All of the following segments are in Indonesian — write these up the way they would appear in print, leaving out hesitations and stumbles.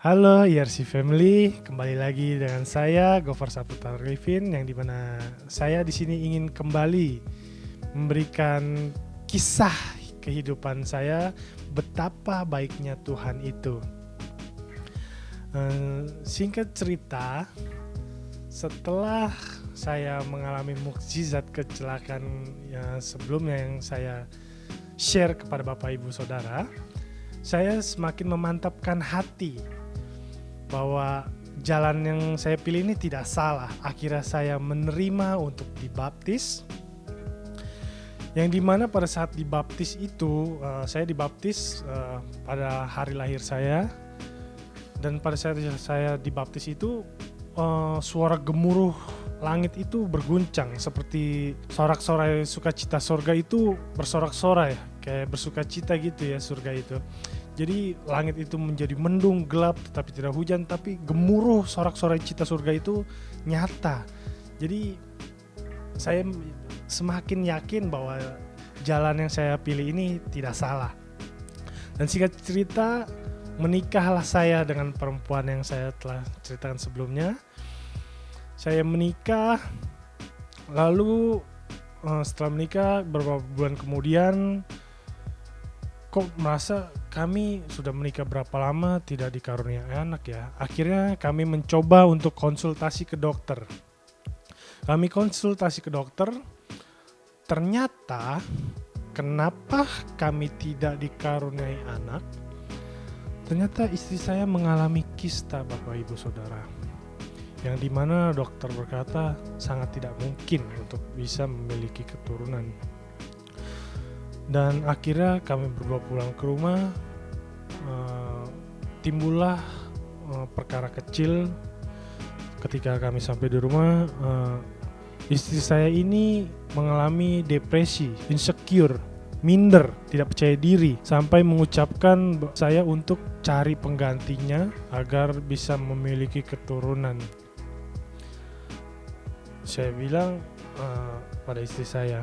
Halo ERC Family, kembali lagi dengan saya Gofar Saputra Arifin, yang dimana saya di sini ingin kembali memberikan kisah kehidupan saya, betapa baiknya Tuhan itu. Singkat cerita, setelah saya mengalami mukjizat kecelakaan sebelumnya yang saya share kepada Bapak Ibu Saudara, saya semakin memantapkan hati bahwa jalan yang saya pilih ini tidak salah. Akhirnya saya menerima untuk dibaptis, yang dimana pada saat dibaptis itu saya dibaptis pada hari lahir saya. Dan pada saat saya dibaptis itu suara gemuruh langit itu berguncang, seperti sorak-sorai sukacita surga itu bersorak-sorai, kayak bersukacita gitu ya surga itu. Jadi langit itu menjadi mendung, gelap, tetapi tidak hujan, tapi gemuruh sorak-sorai cita surga itu nyata. Jadi saya semakin yakin bahwa jalan yang saya pilih ini tidak salah. Dan singkat cerita, menikahlah saya dengan perempuan yang saya telah ceritakan sebelumnya. Saya menikah, lalu setelah menikah beberapa bulan kemudian, kok merasa kami sudah menikah berapa lama tidak dikaruniai anak ya. Akhirnya kami mencoba untuk konsultasi ke dokter. Kami konsultasi ke dokter, ternyata kenapa kami tidak dikaruniai anak? Ternyata istri saya mengalami kista, Bapak Ibu Saudara. Yang dimana dokter berkata sangat tidak mungkin untuk bisa memiliki keturunan. Dan akhirnya kami berdua pulang ke rumah, timbullah perkara kecil. Ketika kami sampai di rumah, istri saya ini mengalami depresi, insecure, minder, tidak percaya diri, sampai mengucapkan saya untuk cari penggantinya agar bisa memiliki keturunan. Saya bilang pada istri saya,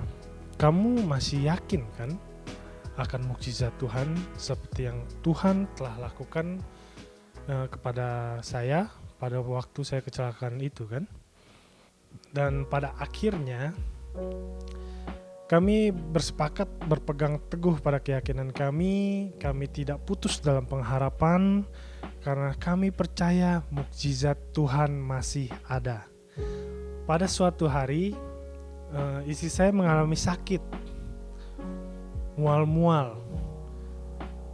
kamu masih yakin kan akan mukjizat Tuhan seperti yang Tuhan telah lakukan kepada saya pada waktu saya kecelakaan itu kan? Dan pada akhirnya kami bersepakat berpegang teguh pada keyakinan kami tidak putus dalam pengharapan karena kami percaya mukjizat Tuhan masih ada. Pada suatu hari, istri saya mengalami sakit, mual-mual.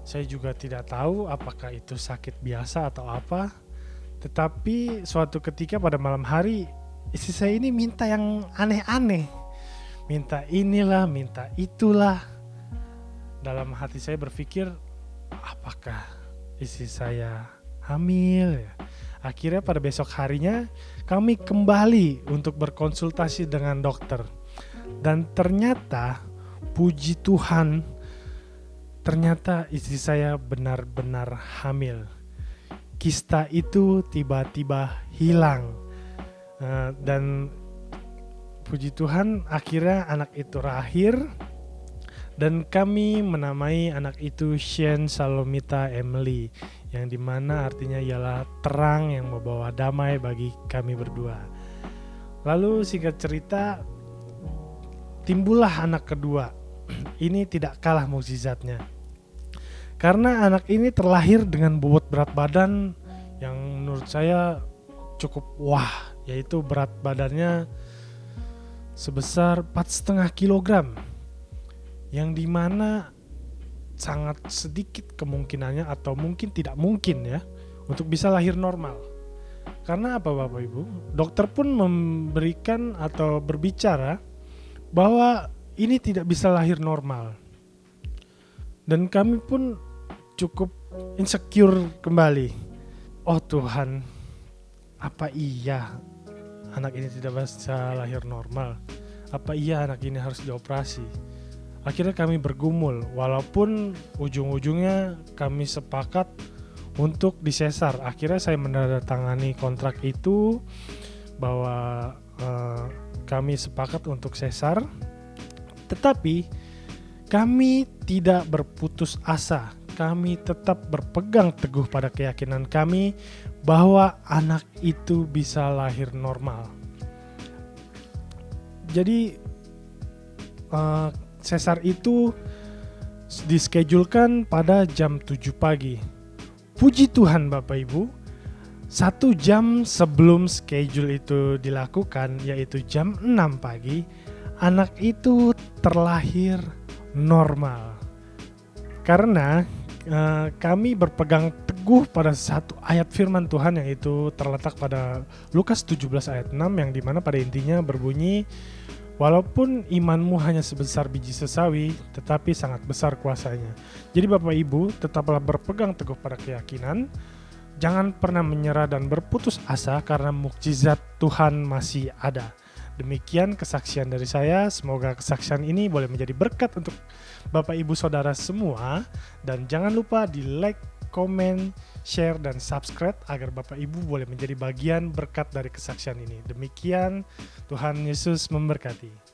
Saya juga tidak tahu apakah itu sakit biasa atau apa. Tetapi suatu ketika pada malam hari, istri saya ini minta yang aneh-aneh. Minta inilah, minta itulah. Dalam hati saya berpikir, apakah istri saya hamil ya? Akhirnya pada besok harinya kami kembali untuk berkonsultasi dengan dokter. Dan ternyata, puji Tuhan, ternyata istri saya benar-benar hamil. Kista itu tiba-tiba hilang. Dan puji Tuhan, akhirnya anak itu lahir. Dan kami menamai anak itu Shen Salomita Emily, yang dimana artinya ialah terang yang membawa damai bagi kami berdua. Lalu singkat cerita, timbullah anak kedua. Ini tidak kalah mukjizatnya, karena anak ini terlahir dengan bobot berat badan yang menurut saya cukup wah, yaitu berat badannya sebesar 4,5 kilogram, yang dimana sangat sedikit kemungkinannya atau mungkin tidak mungkin ya untuk bisa lahir normal. Karena apa Bapak Ibu? Dokter pun memberikan atau berbicara bahwa ini tidak bisa lahir normal. Dan kami pun cukup insecure kembali. Oh Tuhan, apa iya anak ini tidak bisa lahir normal? Apa iya anak ini harus dioperasi? Akhirnya kami bergumul, walaupun ujung-ujungnya kami sepakat untuk disesar. Akhirnya saya menandatangani kontrak itu bahwa kami sepakat untuk sesar. Tetapi kami tidak berputus asa kami tetap berpegang teguh pada keyakinan kami bahwa anak itu bisa lahir normal. Jadi sesar itu diskedulkan pada jam 7 pagi. Puji Tuhan Bapak Ibu, 1 jam sebelum schedule itu dilakukan, yaitu jam 6 pagi, anak itu terlahir normal. Karena kami berpegang teguh pada satu ayat firman Tuhan yang itu terletak pada Lukas 17 ayat 6, yang dimana pada intinya berbunyi, walaupun imanmu hanya sebesar biji sesawi, tetapi sangat besar kuasanya. Jadi Bapak Ibu, tetaplah berpegang teguh pada keyakinan, jangan pernah menyerah dan berputus asa karena mukjizat Tuhan masih ada. Demikian kesaksian dari saya, semoga kesaksian ini boleh menjadi berkat untuk Bapak Ibu Saudara semua, dan jangan lupa di like, komen, share, dan subscribe agar Bapak Ibu boleh menjadi bagian berkat dari kesaksian ini. Demikian, Tuhan Yesus memberkati.